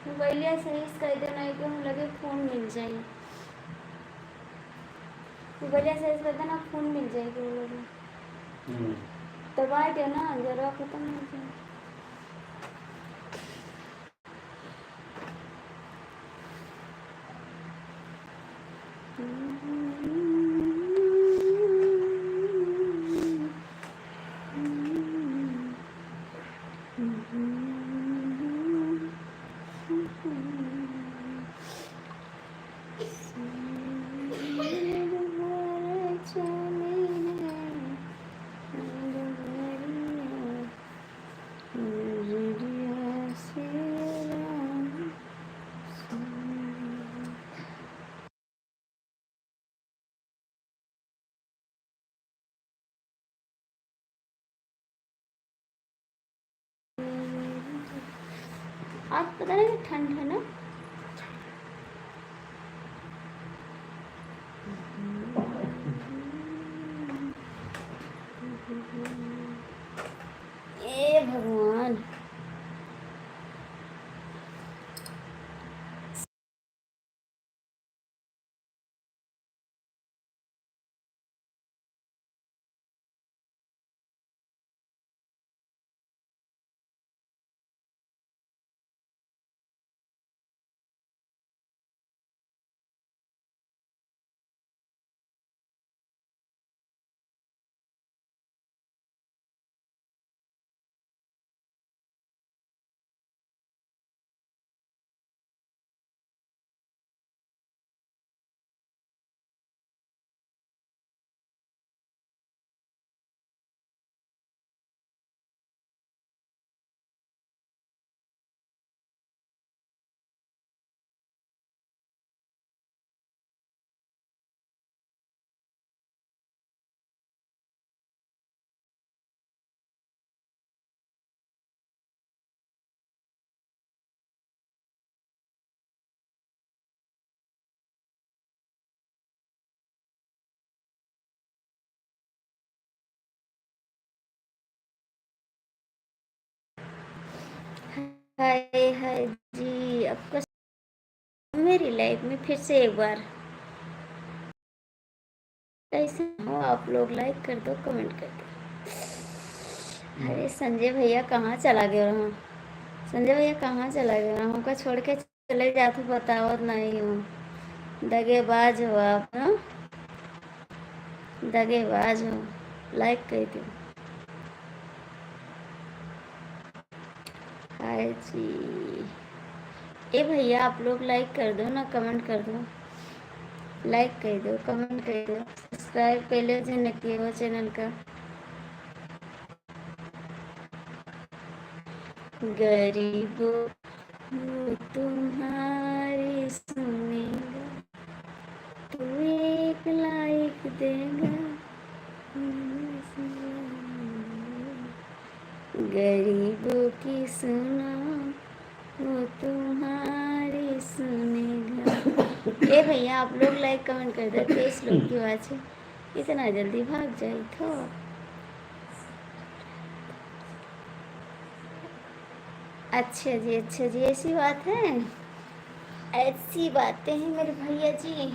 मोबाइलिया सही कह दे नहीं कि हम लगे फ़ोन मिल जाए। मोबाइलिया सही कह देना फ़ोन मिल जाएगी वो लगे। दबा दे ना जरा खत्म हो जाए। आज पता नहीं ठंड है ना। ए भगवान हाय हाय जी आपका मेरी लाइफ में फिर से एक बार कैसे हो आप लोग। लाइक कर दो कमेंट कर दो। अरे संजय भैया कहाँ चला गया रहा। संजय भैया कहाँ चला गया रहा हमको छोड़ के चले जाते बताओ नहीं हो। दगेबाज हो आप ना। दगेबाज हो। लाइक कर दो। हाय जी ए भैया आप लोग लाइक कर दो ना कमेंट कर दो। लाइक कर दो कमेंट कर दो सब्सक्राइब पहले से न किए हो चैनल का। गरीबों वो तुम्हारी सुनेगा तू एक लाइक देगा। गरीबों की सुनो वो तुम्हारी सुनेगा। ए भैया आप लोग लाइक कमेंट कर दो। 23 लोग की आवाज़ है इतना जल्दी भाग जाए तो। अच्छा जी ऐसी बात है। ऐसी बातें हैं मेरे भैया जी।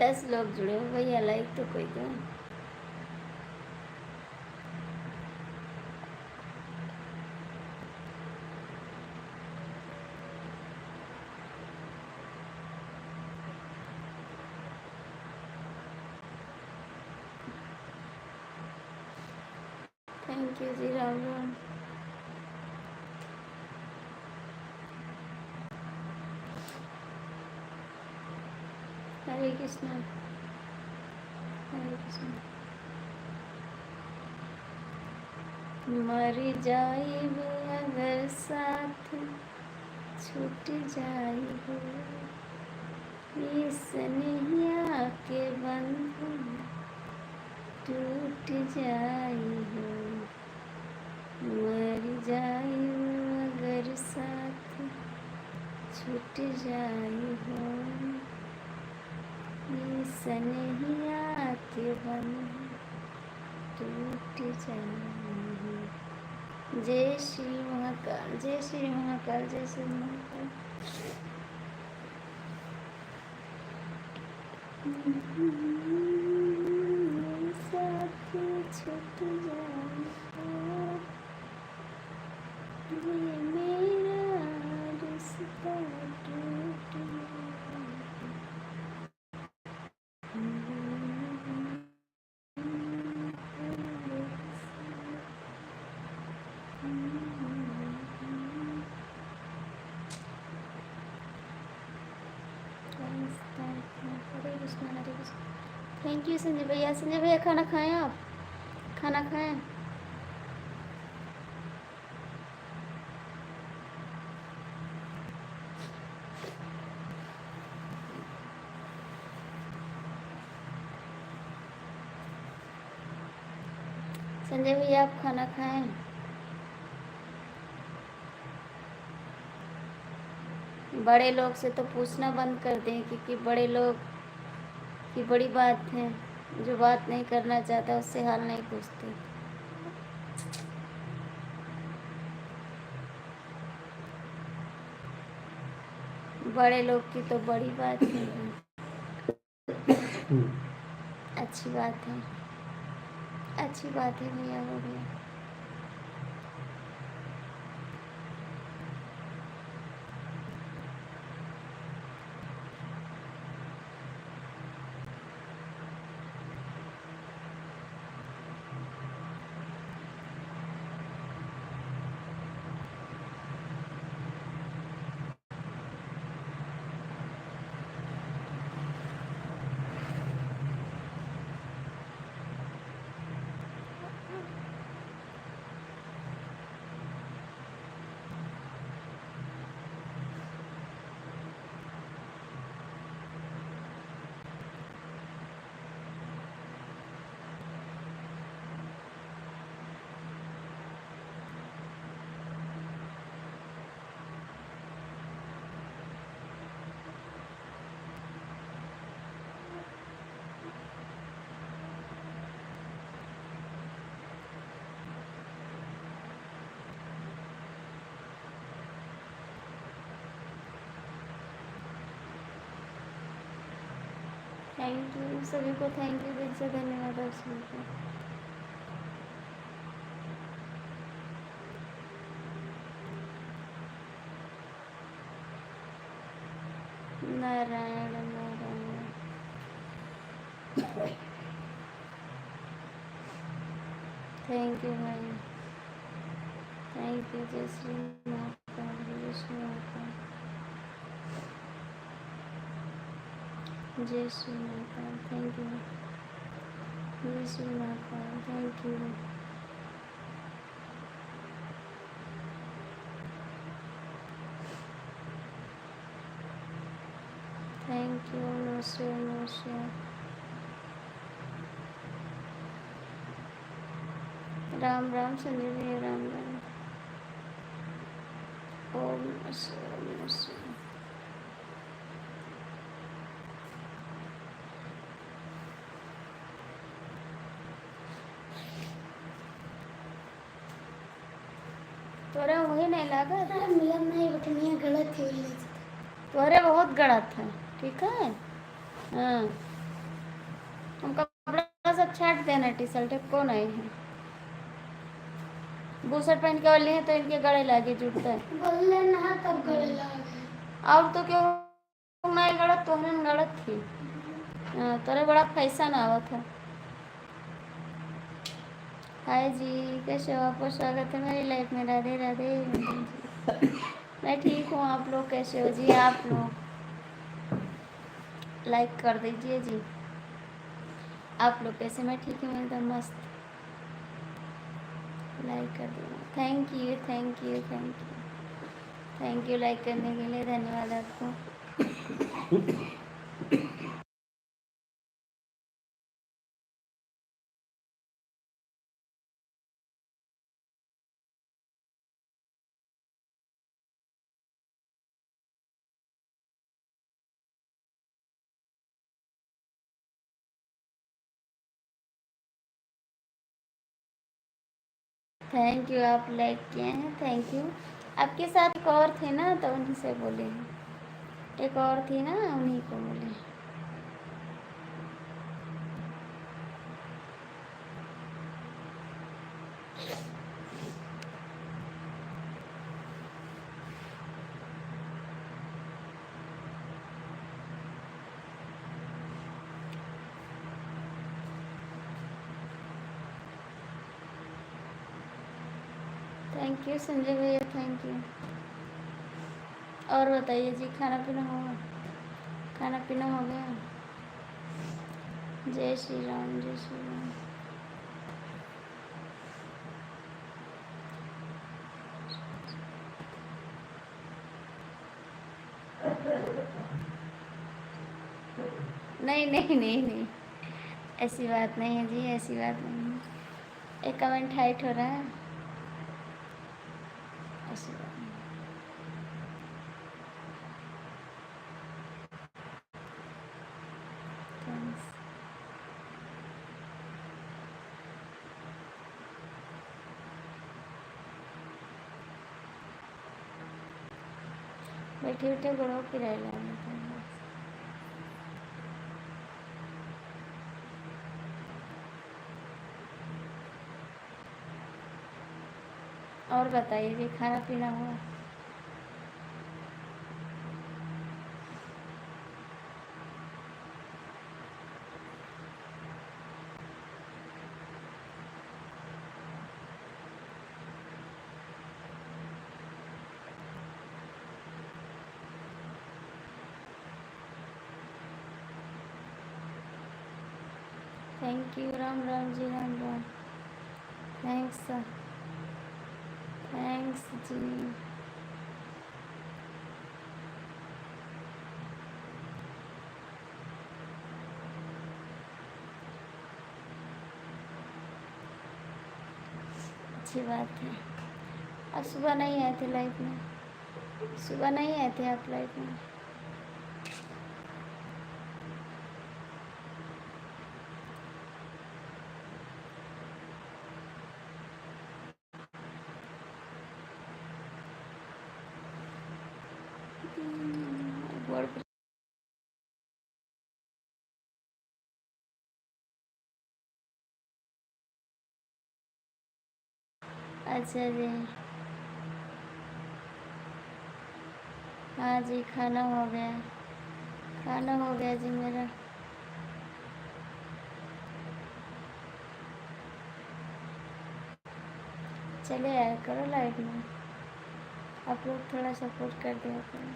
10 लोग जुड़े हो भैया लाइक तो कोई दो। थैंक यू जी राम राम। हरे कृष्णा हरे कृष्णा। मर जाइब अगर साथ छूट जाइब, इस नैया के बंधन टूट जाइब। मर जाइब अगर साथ छूट जाइब, इस नैया के बंधन टूट जाइब। जय श्री महाकाल, जय श्री महाकाल, जय श्री महाकाल। साथ छूट जाए ये मेरा रिश्ता टूट हरे कृष्णा हरे कृष्णा। थैंक यू संजय भैया। संजय भैया खाना खाएं आप? खाना खाएं? संजय भैया आप खाना खाएं? बड़े लोग से तो पूछना बंद कर दें, क्योंकि बड़े लोग की बड़ी बात है, जो बात नहीं करना चाहता उससे हाल नहीं पूछते। बड़े लोग की तो बड़ी बात है। अच्छी बात है, अच्छी बात है भैया, हो गया। थैंक यू सभी को, थैंक यू, दिल से धन्यवाद आप सभी को। नारायण नारायण। थैंक यू भाई, थैंक यू। जय श्री महाकाल, जय श्री महाकाल, जय श्री महाकाल। थैंक यू, जय Shri Mahakal. Thank you. Thank you. नमस्ते नमस्ते। राम राम संजय भैया, राम राम। ओम नमस्ते। तोरे वही नहीं लगा था, मिलन नहीं बटनिया गलत ही तोरे बहुत गलत है, ठीक है। हाँ, हम कपड़ा सब छाट देना, टी शर्ट को नहीं है। बूशर्ट पहन के वाले हैं तो इनके गले लागे जुटता है, बोलने ना तब गले लागे। और तो क्यों नहीं गलत, तोहरे में गलत थी। हाँ, तोरे बड़ा फैशन आवा था। हाय जी, कैसे हो? आपका स्वागत है मेरी लाइफ में। राधे राधे। मैं ठीक हूँ, आप लोग कैसे हो जी? आप लोग लाइक कर दीजिए जी। आप लोग कैसे? मैं ठीक हूँ, एकदम मस्त। लाइक कर देना। Thank you thank you thank you thank you like करने के लिए, धन्यवाद आपको। थैंक यू, आप लाइक किए हैं, थैंक यू। आपके साथ एक और थे ना, तो उन्हीं से बोले हैं। एक और थी ना, उन्हीं को बोले। थैंक यू संजय भैया, थैंक यू। और बताइए जी, खाना पीना होगा? खाना पीना हो गया? जय श्री राम, जय श्री राम। नहीं नहीं नहीं नहीं, ऐसी बात नहीं है जी, ऐसी बात नहीं है। एक कमेंट हाइट हो रहा है, ऐसी बात नहीं। थैंक्स। बैठे बैठे गोड़ों की रह लेना। और बताइए जी, खाना पीना हुआ? थैंक यू, राम राम जी, Ram Ram. Thanks sir, thanks जी। अच्छी बात है। आप सुबह नहीं आए थे लाइफ में? सुबह नहीं आए थे आप लाइफ में? बोर्ड पे। अच्छा जी। हाँ जी, खाना हो गया। खाना हो गया जी मेरा। चले आया करो लाइफ में, आप लोग थोड़ा सपोर्ट कर दिया करो।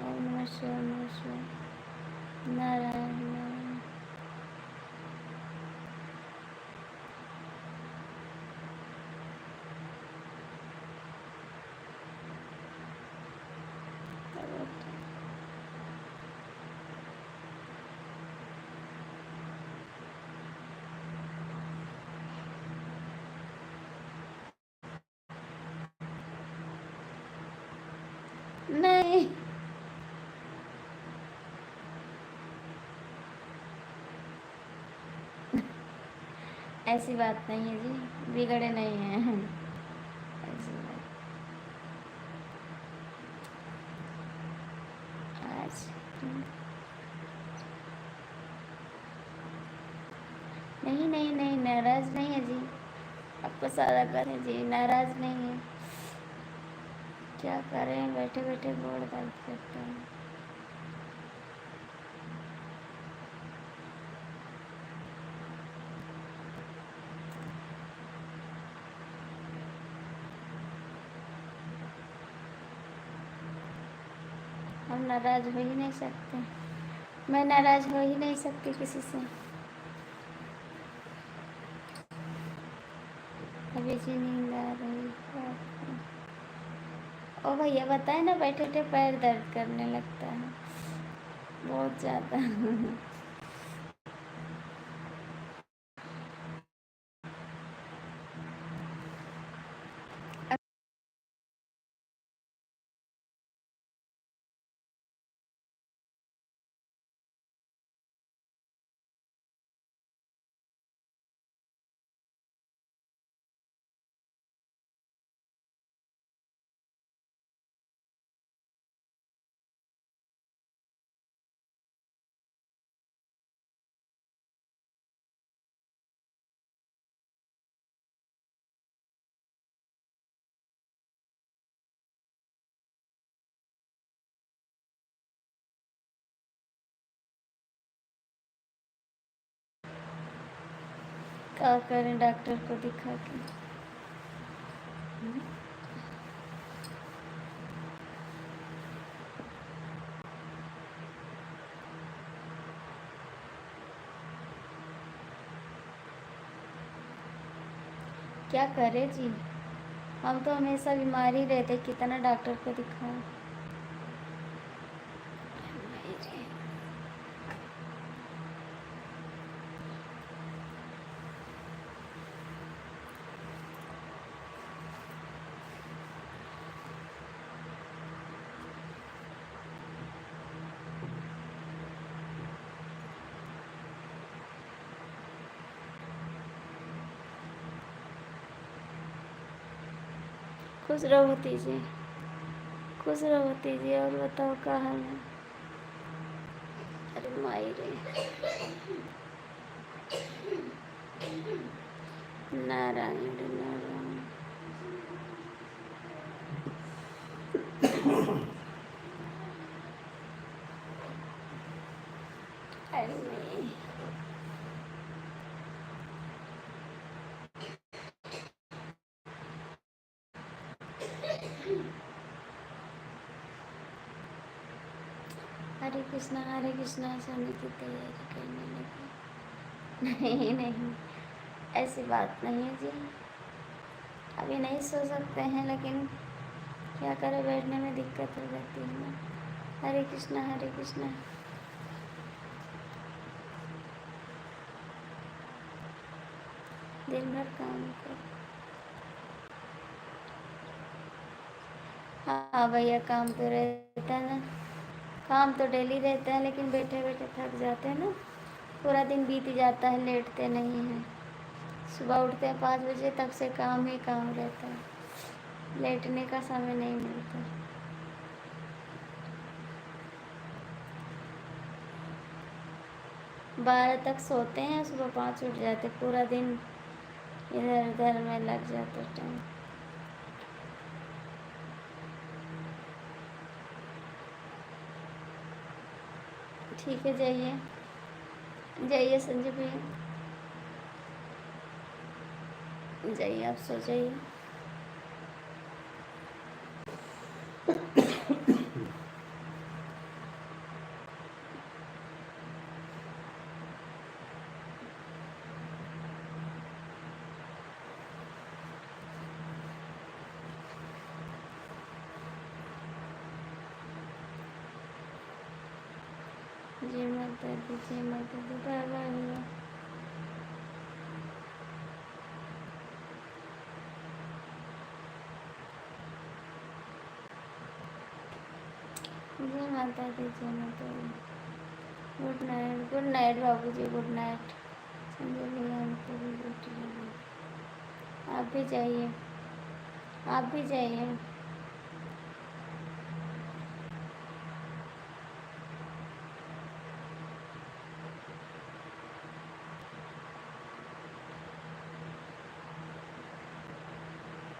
ओम नमः शिवाय, ओम नमः शिवाय। नारायण नारायण। नहीं, ऐसी बात नहीं है जी, बिगड़े नहीं हैं। ऐसी बात आज नहीं नहीं नहीं, नाराज नहीं है जी। आपको सारा करें जी, नाराज नहीं है। क्या करें, बैठे बैठे गोड़ दर्द करता है। हम हम नाराज़ हो ही नहीं सकते। मैं नाराज़ हो ही नहीं सकती किसी से। अभी जी नींद आ रही है। ओ भैया बताए ना, बैठे बैठे पैर दर्द करने लगता है बहुत ज़्यादा। क्या करें डॉक्टर को दिखा के। क्या करें जी, हम तो हमेशा बीमार ही रहते, कितना डॉक्टर को दिखाएं। खुश रहो तीजी, खुश रहो तीजी। और बताओ क्या हाल है। अरे माई रे, नारायण नारायण। अरे नहीं, हरे कृष्णा सोने की तैयारी करने लगी। नहीं नहीं, ऐसी बात नहीं है जी, अभी नहीं सो सकते हैं, लेकिन क्या करें, बैठने में दिक्कत हो जाती है ना। हरे कृष्णा हरे कृष्णा। दिन भर काम कर। हाँ भैया, काम तो रहता है ना, काम तो डेली रहता है, लेकिन बैठे बैठे थक जाते हैं ना, पूरा दिन बीत जाता है, लेटते नहीं हैं। सुबह उठते हैं 5 बजे, तब से काम ही काम रहता है, लेटने का समय नहीं मिलता। 12 तक सोते हैं, सुबह 5 उठ जाते, पूरा दिन इधर उधर में लग जाता टाइम। ठीक है, जाइए जाइए संजय भैया, जाइए आप सो जाइए। जय माता दी, जय माता दी। बाय बाय भैया। जय माता दी, जय माता दी। गुड नाइट बाबू जी, गुड नाइट। संजय भैया हमको भी ड्यूटी लगी। आप भी जाइए, आप भी जाइए।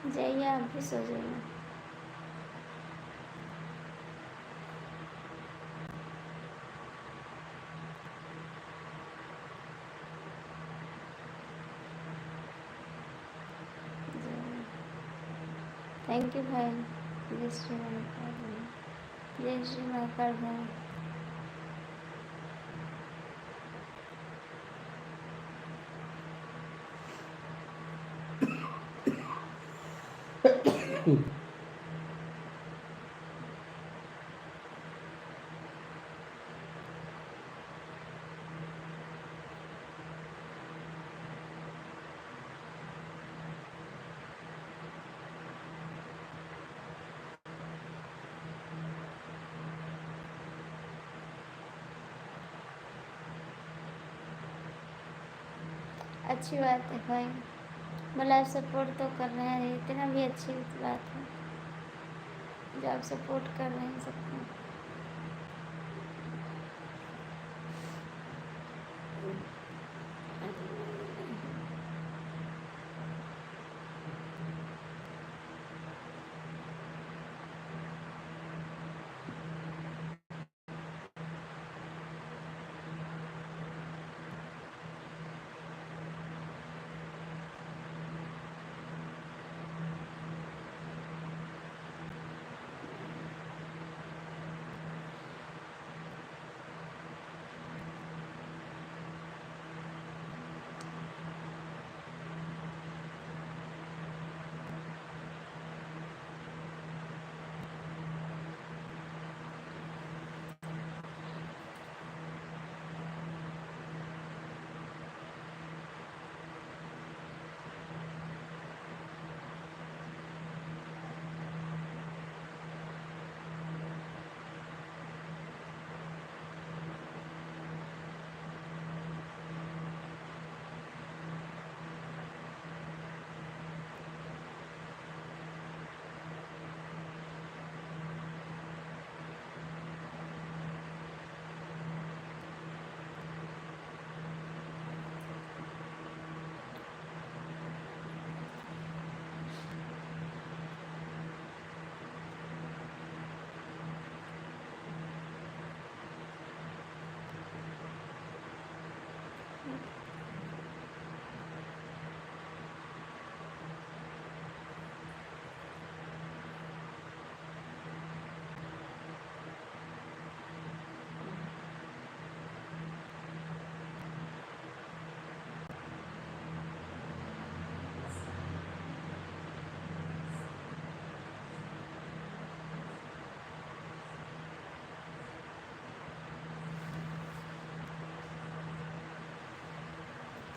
जाइए, आप भी सो जाइए। थैंक यू भाई, जय श्री राम। जय श्री महाकाल भाई। अच्छी बात है भाई, मतलब आप सपोर्ट तो कर रहे हैं, इतना भी अच्छी बात है जो आप सपोर्ट कर रहे हैं सबको।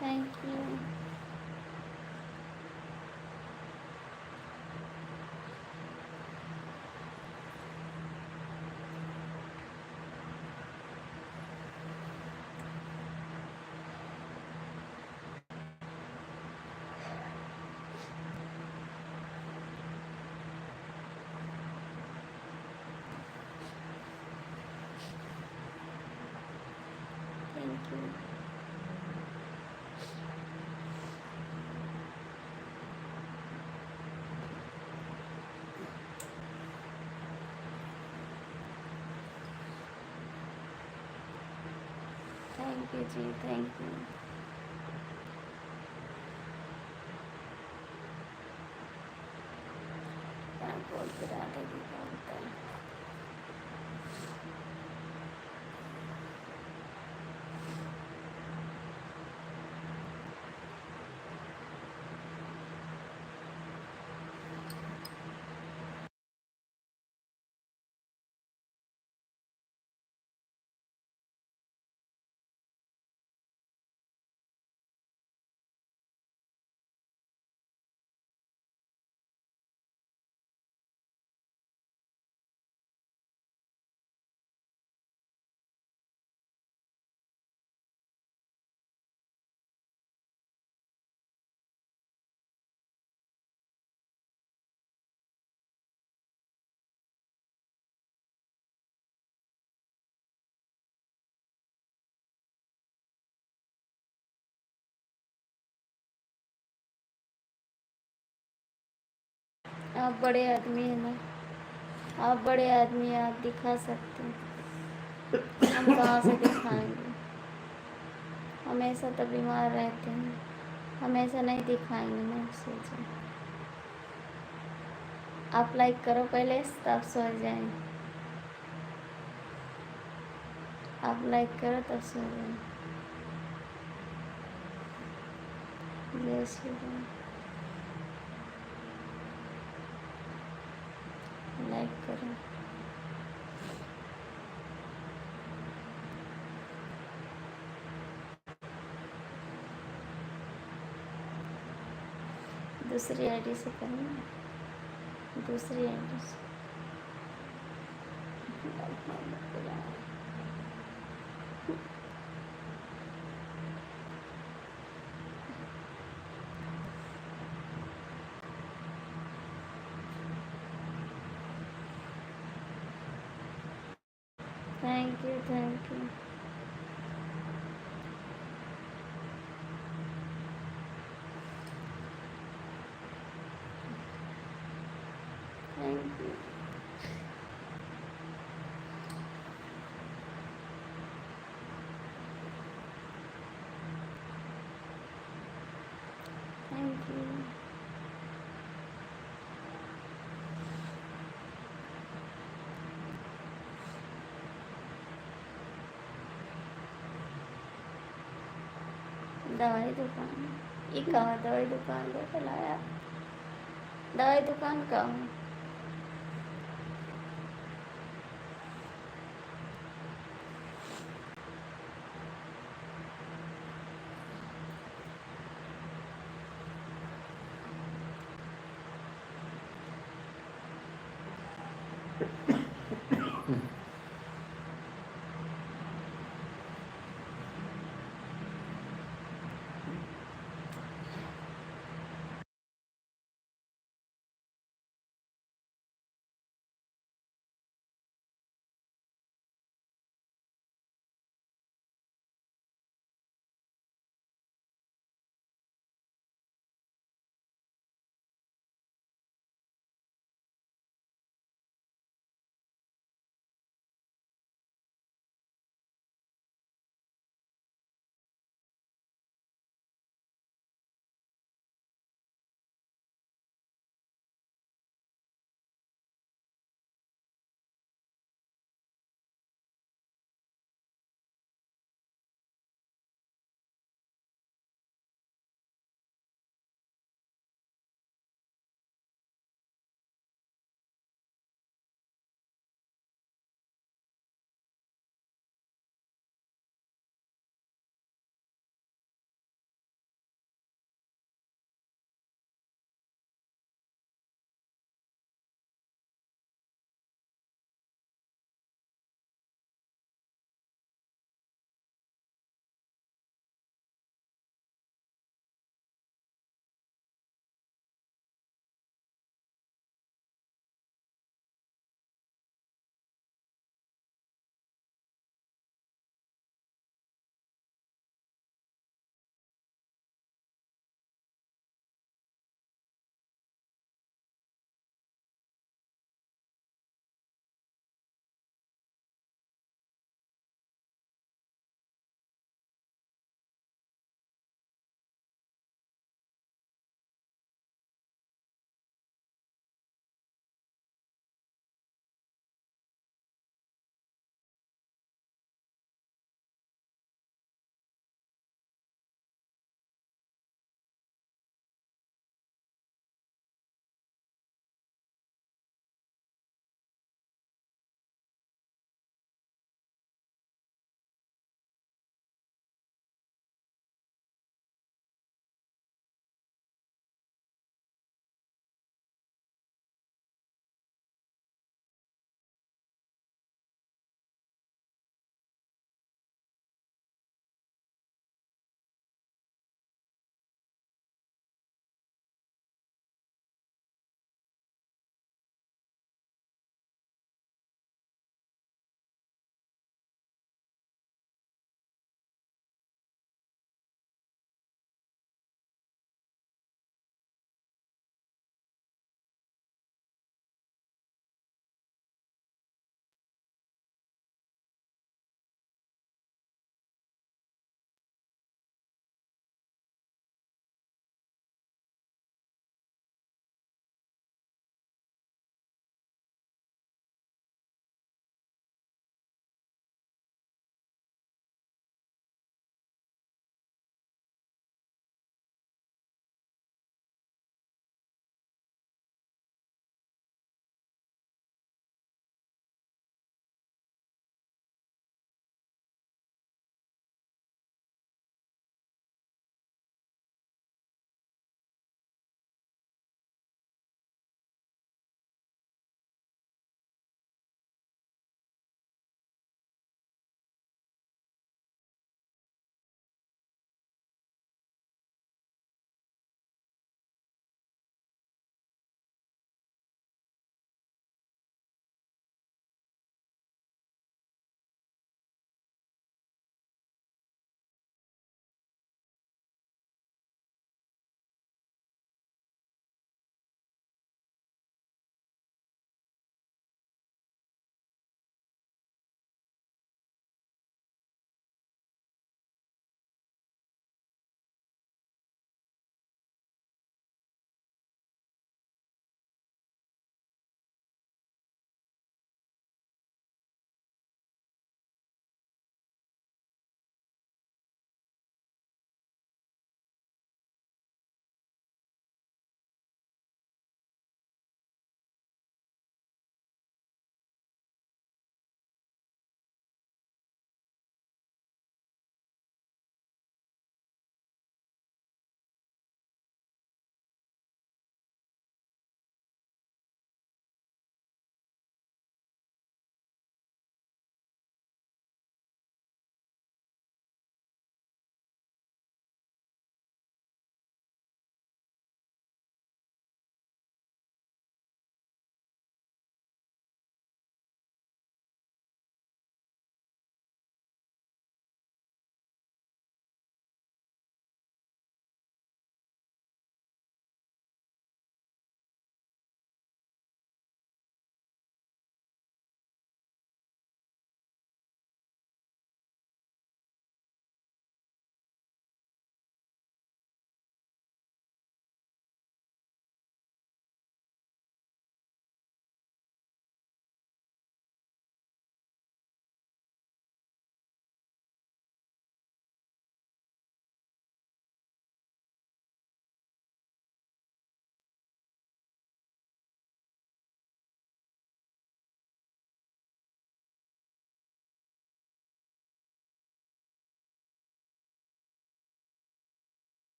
Thank you. Thank you. Thank you जी, थैंक यू। क्या बोलते राधा जी का होता है। आप बड़े आदमी हैं ना, आप बड़े आदमी हैं, आप दिखा सकते हैं, हम कहाँ से दिखाएंगे। हमेशा तो बीमार रहते हैं, हमेशा नहीं दिखाएंगे ना, सोचें। आप लाइक करो पहले, तब सो जाएं। आप लाइक करो तब सो जाए। जय श्री राम। लाइक करो। दूसरी आईडी से करना, दूसरी आईडी से। Thank you, thank you. Thank you. Thank you. दवाई दुकान, ये कहाँ दवाई दुकान पे लाया? दवाई दुकान कहाँ?